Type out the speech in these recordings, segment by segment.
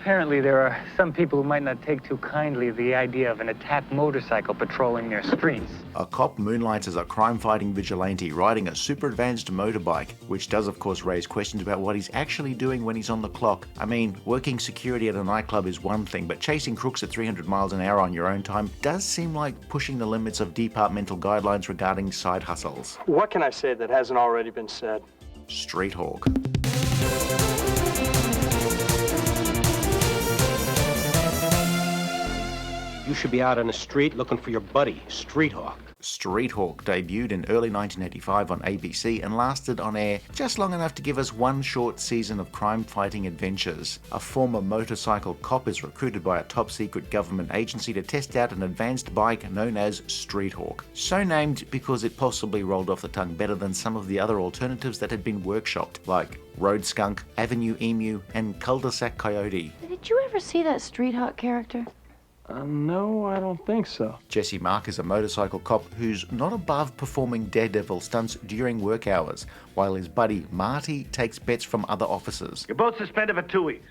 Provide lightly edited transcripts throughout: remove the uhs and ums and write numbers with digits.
Apparently, there are some people who might not take too kindly the idea of an attack motorcycle patrolling their streets. A cop moonlights as a crime-fighting vigilante riding a super-advanced motorbike, which does of course raise questions about what he's actually doing when he's on the clock. I mean, working security at a nightclub is one thing, but chasing crooks at 300 miles an hour on your own time does seem like pushing the limits of departmental guidelines regarding side hustles. What can I say that hasn't already been said? Street hawk. You should be out on the street looking for your buddy, Street Hawk. Street Hawk debuted in early 1985 on ABC and lasted on air just long enough to give us one short season of crime-fighting adventures. A former motorcycle cop is recruited by a top-secret government agency to test out an advanced bike known as Street Hawk. So named because it possibly rolled off the tongue better than some of the other alternatives that had been workshopped, like Road Skunk, Avenue Emu, and Cul-de-sac Coyote. Did you ever see that Street Hawk character? No, I don't think so. Jesse Mach is a motorcycle cop who's not above performing daredevil stunts during work hours, while his buddy Marty takes bets from other officers. You're both suspended for 2 weeks.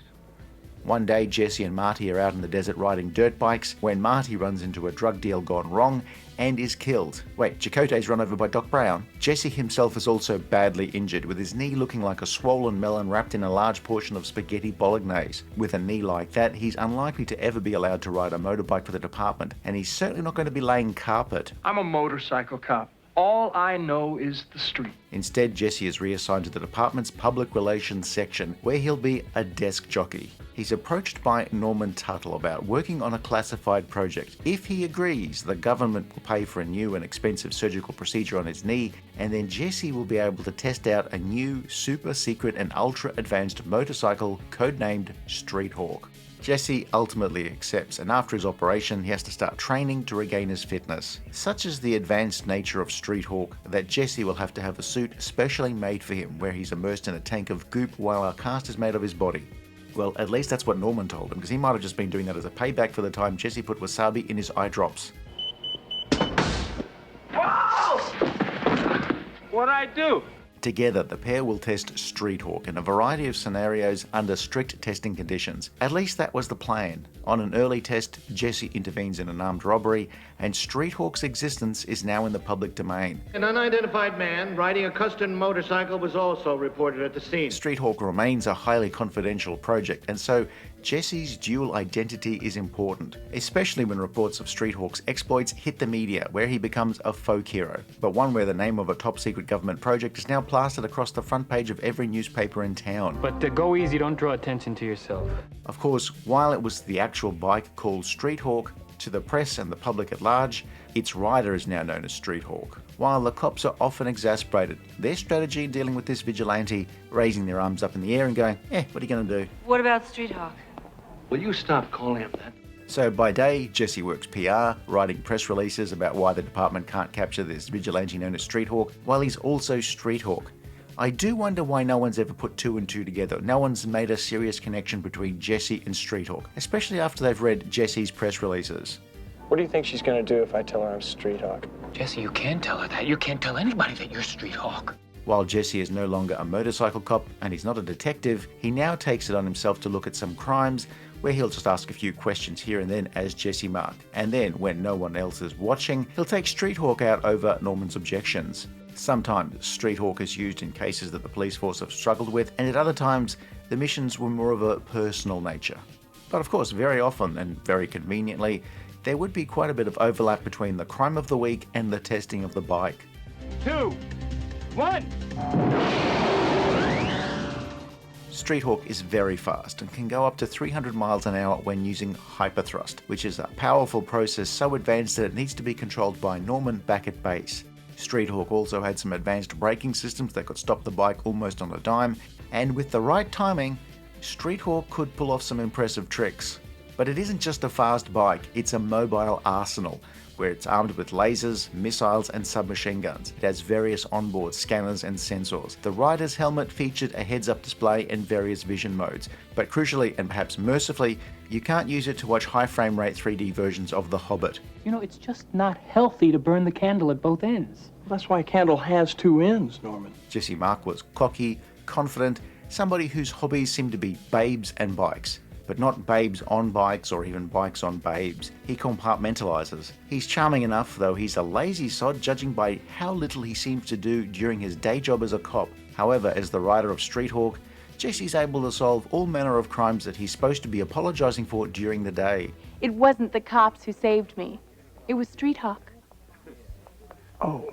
One day, Jesse and Marty are out in the desert riding dirt bikes when Marty runs into a drug deal gone wrong and is killed. Wait, Chakotay's run over by Doc Brown? Jesse himself is also badly injured, with his knee looking like a swollen melon wrapped in a large portion of spaghetti bolognese. With a knee like that, he's unlikely to ever be allowed to ride a motorbike for the department, and he's certainly not going to be laying carpet. I'm a motorcycle cop. All I know is the street. Instead, Jesse is reassigned to the department's public relations section, where he'll be a desk jockey. He's approached by Norman Tuttle about working on a classified project. If he agrees, the government will pay for a new and expensive surgical procedure on his knee, and then Jesse will be able to test out a new, super secret and ultra advanced motorcycle codenamed Street Hawk. Jesse ultimately accepts, and after his operation, he has to start training to regain his fitness. Such is the advanced nature of Street Hawk that Jesse will have to have a suit specially made for him, where he's immersed in a tank of goop while a cast is made of his body. Well, at least that's what Norman told him, because he might have just been doing that as a payback for the time Jesse put wasabi in his eye drops. Whoa! What'd I do? Together, the pair will test Street Hawk in a variety of scenarios under strict testing conditions. At least that was the plan. On an early test, Jesse intervenes in an armed robbery, and Street Hawk's existence is now in the public domain. An unidentified man riding a custom motorcycle was also reported at the scene. Street Hawk remains a highly confidential project, and so Jesse's dual identity is important, especially when reports of Street Hawk's exploits hit the media, where he becomes a folk hero, but one where the name of a top-secret government project is now plastered across the front page of every newspaper in town. But go easy, don't draw attention to yourself. Of course, while it was the actual bike called Street Hawk, to the press and the public at large, its rider is now known as Street Hawk. While the cops are often exasperated, their strategy in dealing with this vigilante, raising their arms up in the air and going, what are you going to do? What about Street Hawk? Will you stop calling him that? So by day, Jesse works PR, writing press releases about why the department can't capture this vigilante known as Street Hawk, while he's also Street Hawk. I do wonder why no one's ever put two and two together. No one's made a serious connection between Jesse and Street Hawk, especially after they've read Jesse's press releases. What do you think she's gonna do if I tell her I'm Street Hawk? Jesse, you can't tell her that. You can't tell anybody that you're Street Hawk. While Jesse is no longer a motorcycle cop and he's not a detective, he now takes it on himself to look at some crimes where he'll just ask a few questions here and then as Jesse Mach. And then, when no one else is watching, he'll take Street Hawk out over Norman's objections. Sometimes Street Hawk is used in cases that the police force have struggled with, and at other times the missions were more of a personal nature. But of course, very often and very conveniently, there would be quite a bit of overlap between the crime of the week and the testing of the bike. 2, 1. Street Hawk is very fast and can go up to 300 miles an hour when using hyperthrust, which is a powerful process so advanced that it needs to be controlled by Norman back at base. Street Hawk also had some advanced braking systems that could stop the bike almost on a dime, and with the right timing, Street Hawk could pull off some impressive tricks. But it isn't just a fast bike, it's a mobile arsenal, where it's armed with lasers, missiles, and submachine guns. It has various onboard scanners and sensors. The rider's helmet featured a heads-up display and various vision modes, but crucially, and perhaps mercifully, you can't use it to watch high frame rate 3D versions of The Hobbit. You know, it's just not healthy to burn the candle at both ends. Well, that's why a candle has 2 ends, Norman. Jesse Mach was cocky, confident, somebody whose hobbies seemed to be babes and bikes. but not babes on bikes or even bikes on babes. He compartmentalizes. He's charming enough, though he's a lazy sod judging by how little he seems to do during his day job as a cop. However, as the writer of Streethawk, Jesse's able to solve all manner of crimes that he's supposed to be apologizing for during the day. It wasn't the cops who saved me. It was Streethawk. Oh.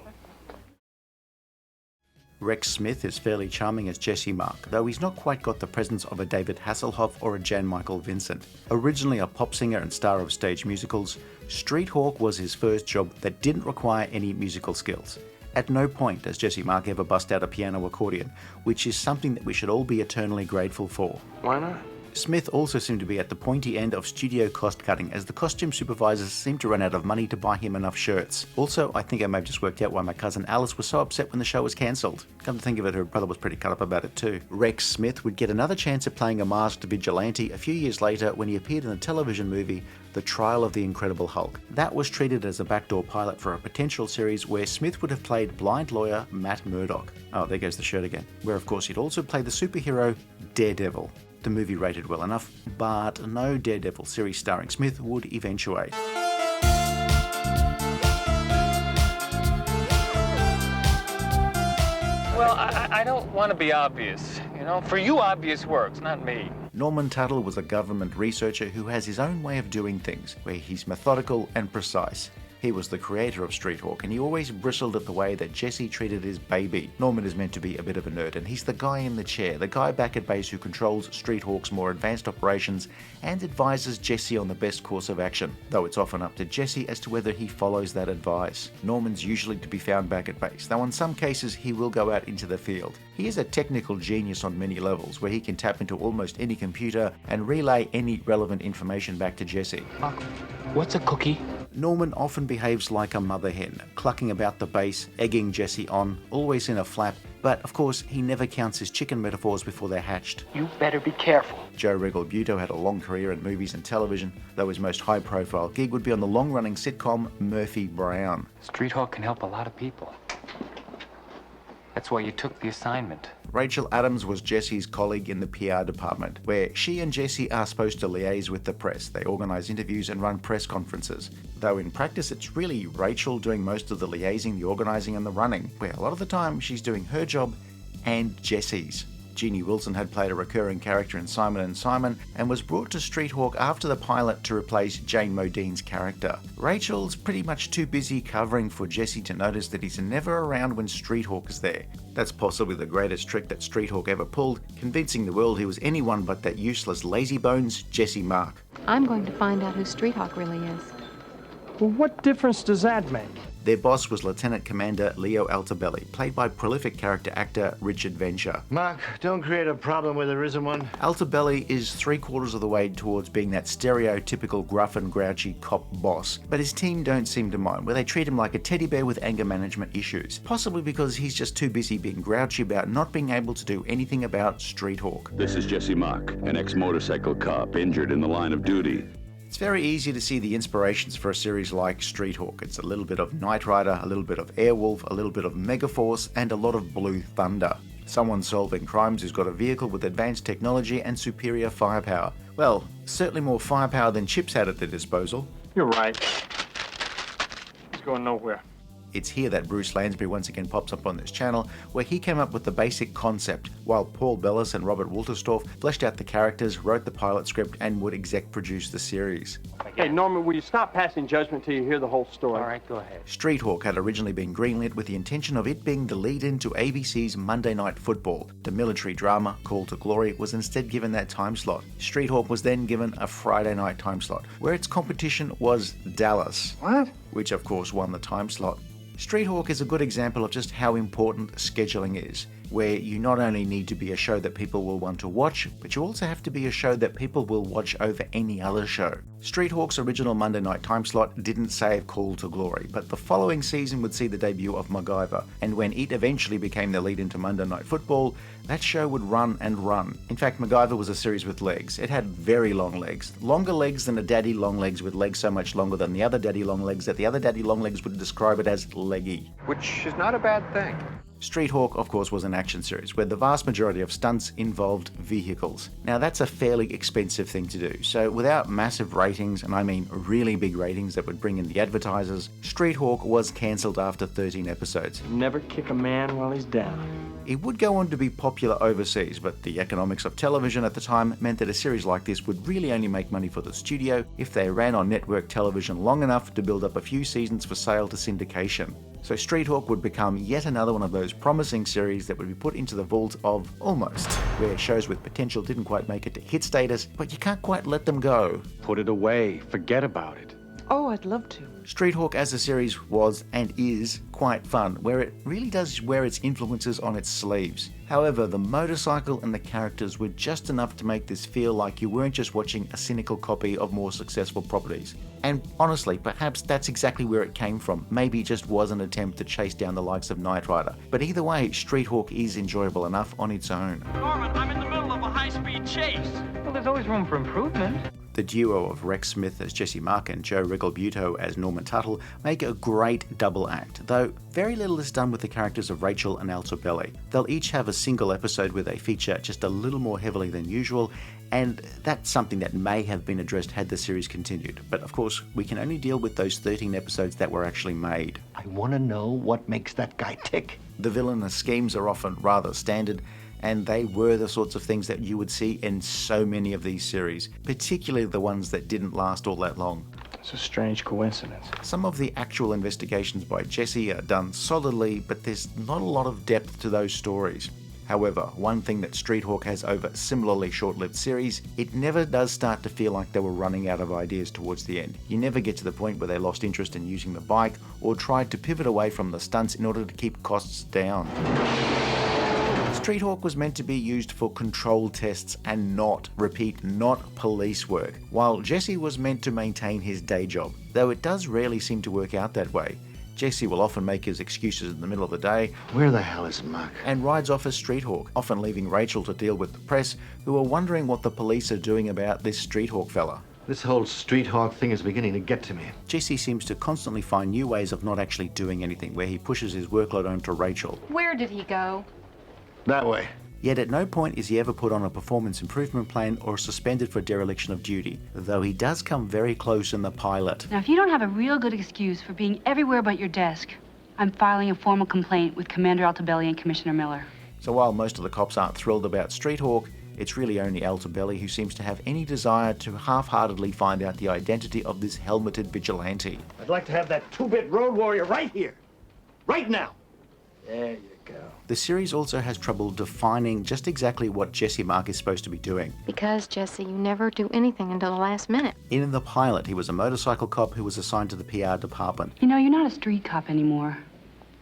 Rex Smith is fairly charming as Jesse Mach, though he's not quite got the presence of a David Hasselhoff or a Jan Michael Vincent. Originally a pop singer and star of stage musicals, Streethawk was his first job that didn't require any musical skills. At no point does Jesse Mach ever bust out a piano accordion, which is something that we should all be eternally grateful for. Why not? Smith also seemed to be at the pointy end of studio cost cutting, as the costume supervisors seemed to run out of money to buy him enough shirts. Also, I think I may have just worked out why my cousin Alice was so upset when the show was cancelled. Come to think of it, her brother was pretty cut up about it too. Rex Smith would get another chance at playing a masked vigilante a few years later when he appeared in the television movie The Trial of the Incredible Hulk. That was treated as a backdoor pilot for a potential series where Smith would have played blind lawyer Matt Murdock. Oh, there goes the shirt again. Where of course he'd also play the superhero Daredevil. The movie rated well enough, but no Daredevil series starring Smith would eventuate. Well, I don't want to be obvious. You know, for you, obvious works, not me. Norman Tuttle was a government researcher who has his own way of doing things, where he's methodical and precise. He was the creator of Streethawk, and he always bristled at the way that Jesse treated his baby. Norman is meant to be a bit of a nerd, and he's the guy in the chair, the guy back at base who controls Streethawk's more advanced operations and advises Jesse on the best course of action, though it's often up to Jesse as to whether he follows that advice. Norman's usually to be found back at base, though in some cases he will go out into the field. He is a technical genius on many levels, where he can tap into almost any computer and relay any relevant information back to Jesse. What's a cookie? Norman often behaves like a mother hen, clucking about the base, egging Jesse on, always in a flap, but of course he never counts his chicken metaphors before they're hatched. You better be careful. Joe Regalbuto had a long career in movies and television, though his most high-profile gig would be on the long-running sitcom Murphy Brown. Streethawk can help a lot of people. That's why you took the assignment. Rachel Adams was Jesse's colleague in the PR department, where she and Jesse are supposed to liaise with the press. They organise interviews and run press conferences. Though in practice it's really Rachel doing most of the liaising, the organising and the running, where a lot of the time she's doing her job and Jesse's. Jeannie Wilson had played a recurring character in Simon & Simon and was brought to Streethawk after the pilot to replace Jane Modine's character. Rachel's pretty much too busy covering for Jesse to notice that he's never around when Streethawk is there. That's possibly the greatest trick that Streethawk ever pulled, convincing the world he was anyone but that useless lazybones Jesse Mach. I'm going to find out who Streethawk really is. Well, what difference does that make? Their boss was Lieutenant Commander Leo Altobelli, played by prolific character actor Richard Venture. Mach, don't create a problem where there isn't one. Altobelli is 3/4 of the way towards being that stereotypical gruff and grouchy cop boss, but his team don't seem to mind, where they treat him like a teddy bear with anger management issues, possibly because he's just too busy being grouchy about not being able to do anything about Streethawk. This is Jesse Mach, an ex-motorcycle cop injured in the line of duty. It's very easy to see the inspirations for a series like Streethawk. It's a little bit of Knight Rider, a little bit of Airwolf, a little bit of Megaforce, and a lot of Blue Thunder. Someone solving crimes who's got a vehicle with advanced technology and superior firepower. Well, certainly more firepower than Chips had at their disposal. You're right. It's going nowhere. It's here that Bruce Lansbury once again pops up on this channel, where he came up with the basic concept, while Paul Bellis and Robert Wolterstorff fleshed out the characters, wrote the pilot script, and would exec produce the series. Hey, Norman, will you stop passing judgment till you hear the whole story? All right, go ahead. Streethawk had originally been greenlit with the intention of it being the lead-in to ABC's Monday Night Football. The military drama, Call to Glory, was instead given that time slot. Streethawk was then given a Friday night time slot, where its competition was Dallas. What? Which of course won the time slot. Streethawk is a good example of just how important scheduling is, where you not only need to be a show that people will want to watch, but you also have to be a show that people will watch over any other show. Streethawk's original Monday night time slot didn't save Call to Glory, but the following season would see the debut of MacGyver, and when it eventually became the lead into Monday Night Football, that show would run and run. In fact, MacGyver was a series with legs. It had very long legs. Longer legs than a daddy long legs, with legs so much longer than the other daddy long legs that the other daddy long legs would describe it as leggy. Which is not a bad thing. Street Hawk, of course, was an action series where the vast majority of stunts involved vehicles. Now that's a fairly expensive thing to do, so without massive ratings, and I mean really big ratings that would bring in the advertisers, Street Hawk was cancelled after 13 episodes. Never kick a man while he's down. It would go on to be popular overseas, but the economics of television at the time meant that a series like this would really only make money for the studio if they ran on network television long enough to build up a few seasons for sale to syndication. So Street Hawk would become yet another one of those promising series that would be put into the vault of almost, where shows with potential didn't quite make it to hit status, but you can't quite let them go. Put it away. Forget about it. Oh, I'd love to. Street Hawk as a series was and is quite fun, where it really does wear its influences on its sleeves. However, the motorcycle and the characters were just enough to make this feel like you weren't just watching a cynical copy of more successful properties. And honestly, perhaps that's exactly where it came from. Maybe it just was an attempt to chase down the likes of Knight Rider. But either way, Street Hawk is enjoyable enough on its own. Norman, I'm in the middle of a high-speed chase. Well, there's always room for improvement. The duo of Rex Smith as Jesse Mach and Joe Regalbuto as Norman Tuttle make a great double act, though very little is done with the characters of Rachel and Altobelli. They'll each have a single episode where they feature just a little more heavily than usual, and that's something that may have been addressed had the series continued. But of course, we can only deal with those 13 episodes that were actually made. I want to know what makes that guy tick. The villainous schemes are often rather standard, and they were the sorts of things that you would see in so many of these series, particularly the ones that didn't last all that long. It's a strange coincidence. Some of the actual investigations by Jesse are done solidly, but there's not a lot of depth to those stories. However, one thing that Street Hawk has over similarly short-lived series, it never does start to feel like they were running out of ideas towards the end. You never get to the point where they lost interest in using the bike or tried to pivot away from the stunts in order to keep costs down. Street Hawk was meant to be used for control tests and not police work, while Jesse was meant to maintain his day job, though it does rarely seem to work out that way. Jesse will often make his excuses in the middle of the day. Where the hell is Mach? And rides off as Street Hawk, often leaving Rachel to deal with the press, who are wondering what the police are doing about this Street Hawk fella. This whole Street Hawk thing is beginning to get to me. Jesse seems to constantly find new ways of not actually doing anything, where he pushes his workload onto Rachel. Where did he go? That way. Yet at no point is he ever put on a performance improvement plan or suspended for dereliction of duty, though he does come very close in the pilot. Now, if you don't have a real good excuse for being everywhere but your desk, I'm filing a formal complaint with Commander Altobelli and Commissioner Miller. So while most of the cops aren't thrilled about Street Hawk, it's really only Altobelli who seems to have any desire to half-heartedly find out the identity of this helmeted vigilante. I'd like to have that two-bit road warrior right here. Right now. There you go. The series also has trouble defining just exactly what Jesse Mach is supposed to be doing. Because, Jesse, you never do anything until the last minute. In the pilot, he was a motorcycle cop who was assigned to the PR department. You know, you're not a street cop anymore.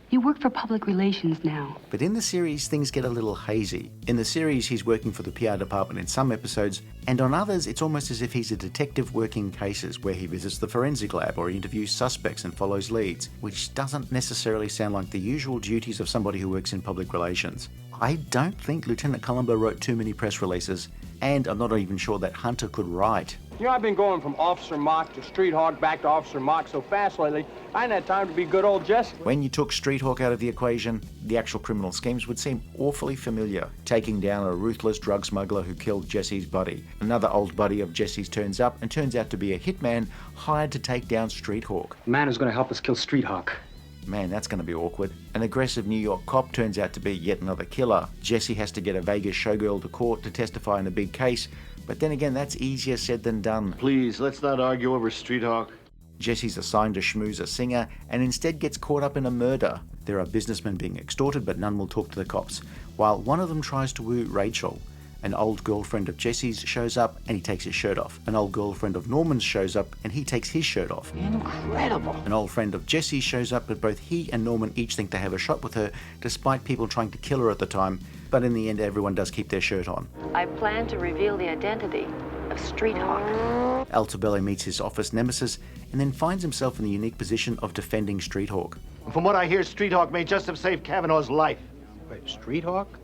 You work for public relations now. But in the series, things get a little hazy. In the series, he's working for the PR department in some episodes, and on others, it's almost as if he's a detective working cases, where he visits the forensic lab or interviews suspects and follows leads, which doesn't necessarily sound like the usual duties of somebody who works in public relations. I don't think Lieutenant Colombo wrote too many press releases, and I'm not even sure that Hunter could write. You know, I've been going from Officer Mach to Street Hawk back to Officer Mach so fast lately, I ain't had time to be good old Jesse. When you took Street Hawk out of the equation, the actual criminal schemes would seem awfully familiar. Taking down a ruthless drug smuggler who killed Jesse's buddy. Another old buddy of Jesse's turns up and turns out to be a hitman hired to take down Street Hawk. The man who's going to help us kill Street Hawk. Man, that's going to be awkward. An aggressive New York cop turns out to be yet another killer. Jesse has to get a Vegas showgirl to court to testify in a big case, but then again, that's easier said than done. Please, let's not argue over Street Hawk. Jesse's assigned to schmooze a singer and instead gets caught up in a murder. There are businessmen being extorted, but none will talk to the cops, while one of them tries to woo Rachel. An old girlfriend of Jesse's shows up and he takes his shirt off. An old girlfriend of Norman's shows up and he takes his shirt off. Incredible. An old friend of Jesse's shows up, but both he and Norman each think they have a shot with her, despite people trying to kill her at the time. But in the end, everyone does keep their shirt on. I plan to reveal the identity of Street Hawk. Altobelli meets his office nemesis and then finds himself in the unique position of defending Street Hawk. From what I hear, Street Hawk may just have saved Kavanaugh's life. Wait, Street Hawk?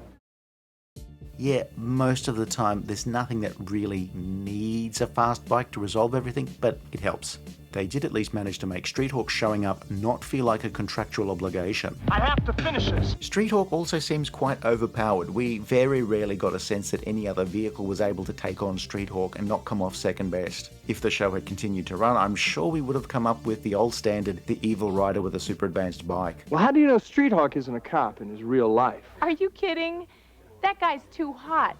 Yeah, most of the time, there's nothing that really needs a fast bike to resolve everything, but it helps. They did at least manage to make Street Hawk showing up not feel like a contractual obligation. I have to finish this. Street Hawk also seems quite overpowered. We very rarely got a sense that any other vehicle was able to take on Street Hawk and not come off second best. If the show had continued to run, I'm sure we would have come up with the old standard, the evil rider with a super advanced bike. Well, how do you know Street Hawk isn't a cop in his real life? Are you kidding? That guy's too hot.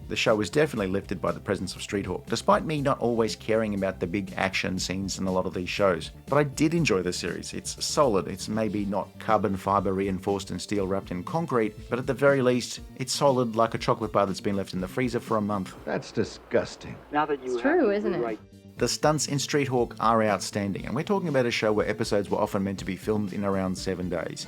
The show was definitely lifted by the presence of Street Hawk, despite me not always caring about the big action scenes in a lot of these shows. But I did enjoy the series. It's solid. It's maybe not carbon fiber reinforced and steel wrapped in concrete, but at the very least, it's solid like a chocolate bar that's been left in the freezer for a month. That's disgusting. Now that you It's true, isn't it? The stunts in Street Hawk are outstanding, and we're talking about a show where episodes were often meant to be filmed in around 7 days.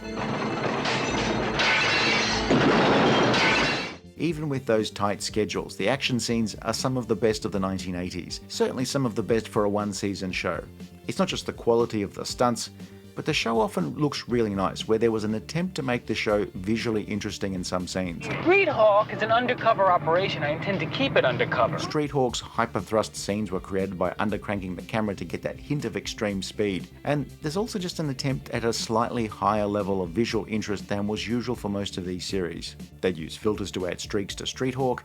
Even with those tight schedules, the action scenes are some of the best of the 1980s, certainly some of the best for a one-season show. It's not just the quality of the stunts, but the show often looks really nice, where there was an attempt to make the show visually interesting in some scenes. Street Hawk is an undercover operation. I intend to keep it undercover. Street Hawk's hyper-thrust scenes were created by undercranking the camera to get that hint of extreme speed. And there's also just an attempt at a slightly higher level of visual interest than was usual for most of these series. They'd use filters to add streaks to Street Hawk,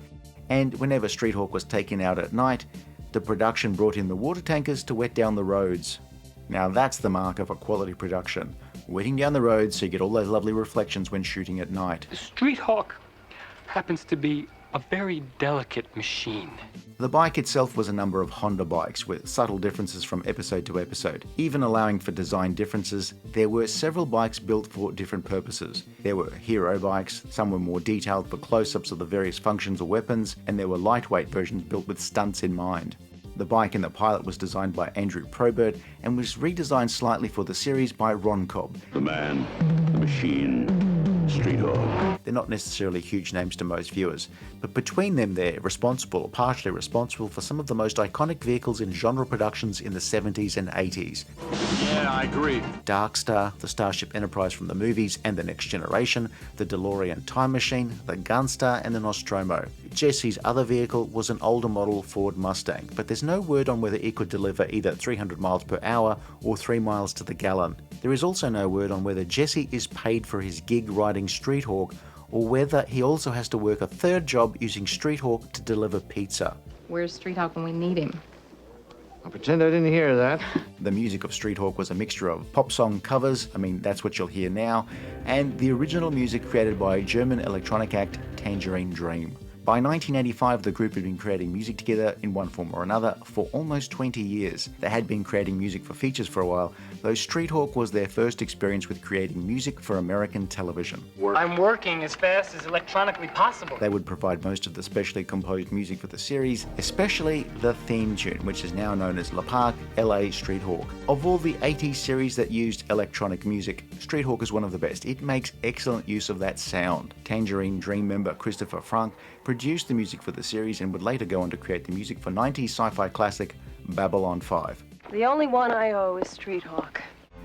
and whenever Street Hawk was taken out at night, the production brought in the water tankers to wet down the roads. Now that's the mark of a quality production. Wetting down the road so you get all those lovely reflections when shooting at night. Street Hawk happens to be a very delicate machine. The bike itself was a number of Honda bikes with subtle differences from episode to episode. Even allowing for design differences, there were several bikes built for different purposes. There were hero bikes, some were more detailed for close-ups of the various functions or weapons, and there were lightweight versions built with stunts in mind. The bike in the pilot was designed by Andrew Probert and was redesigned slightly for the series by Ron Cobb. The man, the machine, Street Hawk. They're not necessarily huge names to most viewers, but between them they're responsible or partially responsible for some of the most iconic vehicles in genre productions in the 70s and 80s. Yeah, I agree. Darkstar, the Starship Enterprise from the movies and The Next Generation, the DeLorean Time Machine, the Gunstar and the Nostromo. Jesse's other vehicle was an older model Ford Mustang, but there's no word on whether it could deliver either 300 miles per hour or 3 miles to the gallon. There is also no word on whether Jesse is paid for his gig riding Street Hawk or whether he also has to work a third job using Street Hawk to deliver pizza. Where's Street Hawk when we need him? I'll pretend I didn't hear that. The music of Street Hawk was a mixture of pop song covers, that's what you'll hear now, and the original music created by German electronic act Tangerine Dream. By 1985, the group had been creating music together in one form or another for almost 20 years. They had been creating music for features for a while, though Street Hawk was their first experience with creating music for American television. I'm working as fast as electronically possible. They would provide most of the specially composed music for the series, especially the theme tune, which is now known as Le Parc LA Street Hawk. Of all the 80s series that used electronic music, Street Hawk is one of the best. It makes excellent use of that sound. Tangerine Dream member Christopher Frank produced the music for the series and would later go on to create the music for 90s sci-fi classic Babylon 5. The only one I owe is Street Hawk.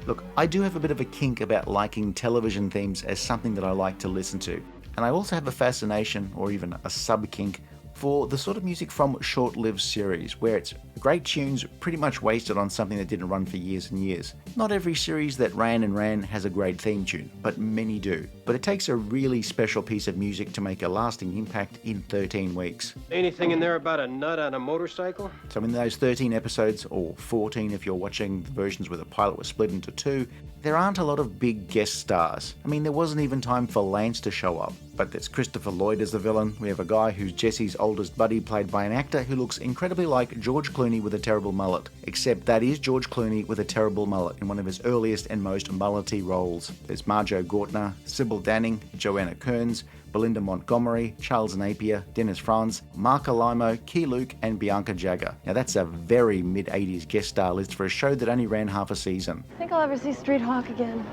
Look, I do have a bit of a kink about liking television themes as something that I like to listen to. And I also have a fascination, or even a sub-kink, for the sort of music from short-lived series, where it's great tunes pretty much wasted on something that didn't run for years and years. Not every series that ran and ran has a great theme tune, but many do. But it takes a really special piece of music to make a lasting impact in 13 weeks. Anything in there about a nut on a motorcycle? So in those 13 episodes, or 14 if you're watching the versions where the pilot was split into 2, there aren't a lot of big guest stars. There wasn't even time for Lance to show up. But there's Christopher Lloyd as the villain. We have a guy who's Jesse's oldest buddy, played by an actor who looks incredibly like George Clooney with a terrible mullet. Except that is George Clooney with a terrible mullet in one of his earliest and most mullety roles. There's Marjoe Gortner, Sybil Danning, Joanna Kearns, Belinda Montgomery, Charles Napier, Dennis Franz, Mark Alimo, Key Luke, and Bianca Jagger. Now that's a very mid-80s guest star list for a show that only ran half a season. Think I'll ever see Street Hawk again.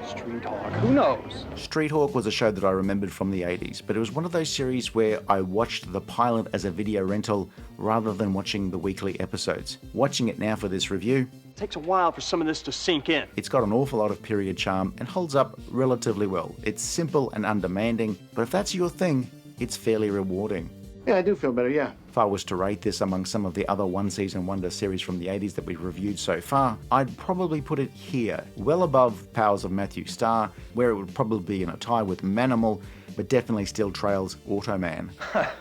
Street Hawk, who knows? Street Hawk was a show that I remembered from the 80s, but it was one of those series where I watched the pilot as a video rental rather than watching the weekly episodes. Watching it now for this review, It takes a while for some of this to sink in. it's got an awful lot of period charm and holds up relatively well. It's simple and undemanding, but if that's your thing, it's fairly rewarding. Yeah, I do feel better, yeah. If I was to rate this among some of the other one-season wonder series from the 80s that we've reviewed so far, I'd probably put it here, well above Powers of Matthew Starr, where it would probably be in a tie with Manimal, but definitely still trails Automan.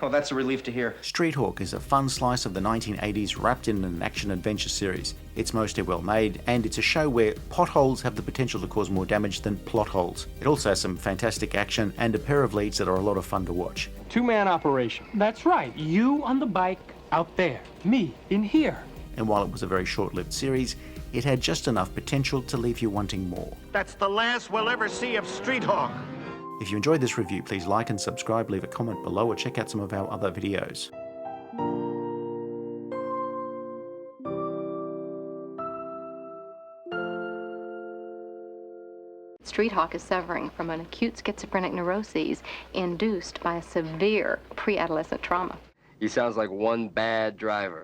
Well, that's a relief to hear. Streethawk is a fun slice of the 1980s wrapped in an action-adventure series. It's mostly well made, and it's a show where potholes have the potential to cause more damage than plot holes. It also has some fantastic action and a pair of leads that are a lot of fun to watch. Two-man operation. That's right. You on the bike out there. Me in here. And while it was a very short-lived series, it had just enough potential to leave you wanting more. That's the last we'll ever see of Streethawk. If you enjoyed this review, please like and subscribe, leave a comment below, or check out some of our other videos. Streethawk is suffering from an acute schizophrenic neuroses induced by a severe pre-adolescent trauma. He sounds like one bad driver.